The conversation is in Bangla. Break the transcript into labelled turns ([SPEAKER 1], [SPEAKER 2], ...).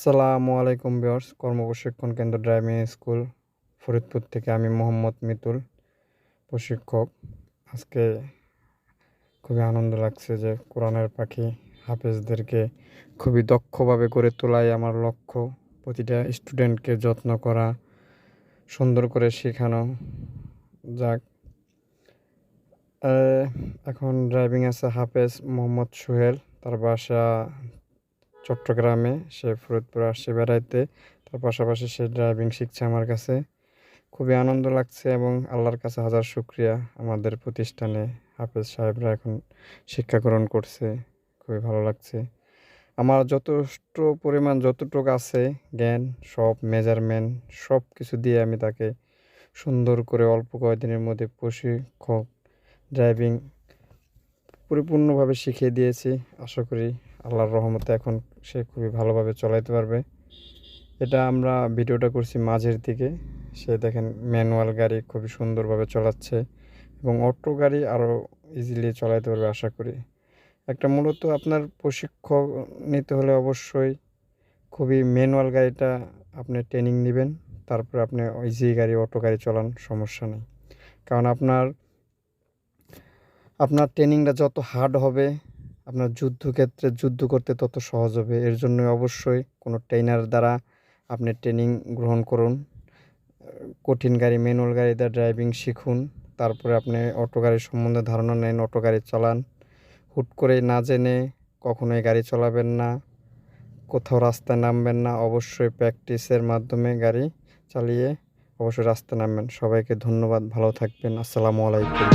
[SPEAKER 1] আসসালামু আলাইকুম ভিউয়ার্স, কর্মপ্রশিক্ষণ কেন্দ্র ড্রাইভিং স্কুল ফরিদপুর থেকে আমি মোহাম্মদ মিতুল, প্রশিক্ষক। আজকে খুবই আনন্দ লাগছে যে কোরআনের পাখি হাফেজদেরকে খুবই দক্ষভাবে গড়ে তোলাই আমার লক্ষ্য। প্রতিটা স্টুডেন্টকে যত্ন করা, সুন্দর করে শেখানো। যাক, এখন ড্রাইভিং আছে হাফেজ মোহাম্মদ সোহেল, তার বাসা চট্টগ্রামে। সে ফরিদপুর আসছে বেড়াইতে, তার পাশাপাশি সে ড্রাইভিং শিখছে আমার কাছে। খুবই আনন্দ লাগছে এবং আল্লাহর কাছে হাজার শুকরিয়া, আমাদের প্রতিষ্ঠানে হাফেজ সাহেবরা এখন শিক্ষা গ্রহণ করছে। খুবই ভালো লাগছে। আমার যথেষ্ট পরিমাণ যতটুকু আছে জ্ঞান, সব মেজারমেন্ট সব কিছু দিয়ে আমি তাকে সুন্দর করে অল্প কয়েকদিনের মধ্যে প্রশিক্ষক ড্রাইভিং পরিপূর্ণভাবে শিখিয়ে দিয়েছি। আশা করি আল্লাহর রহমতে এখন সে খুবই ভালোভাবে চালাতে পারবে। এটা আমরা ভিডিওটা করছি মাঝের দিকে। সে দেখেন ম্যানুয়াল গাড়ি খুবই সুন্দরভাবে চালাচ্ছে এবং অটো গাড়ি আরও ইজিলি চালাতে পারবে আশা করি। একটা মূলত আপনার প্রশিক্ষক নিতে হলে অবশ্যই খুবই ম্যানুয়াল গাড়িটা আপনি ট্রেনিং নেবেন, তারপরে আপনি ইজি গাড়ি অটো গাড়ি চালান, সমস্যা নেই। কারণ আপনার ট্রেনিংটা যত হার্ড হবে, আপনার যুদ্ধক্ষেত্রে যুদ্ধ করতে তত সহজ হবে। এর জন্য অবশ্যই কোনো ট্রেনার দ্বারা আপনি ট্রেনিং গ্রহণ করুন। কঠিন গাড়ি ম্যানুয়াল গাড়িতে ড্রাইভিং শিখুন, তারপরে আপনি অটো গাড়ির সম্বন্ধে ধারণা নেন, অটো গাড়ি চালান। হুট করে না জেনে কখনোই গাড়ি চালাবেন না, কোথাও রাস্তায় নামবেন না। অবশ্যই প্র্যাকটিসের মাধ্যমে গাড়ি চালিয়ে অবশ্যই রাস্তায় নামবেন। সবাইকে ধন্যবাদ, ভালো থাকবেন। আসসালামু আলাইকুম।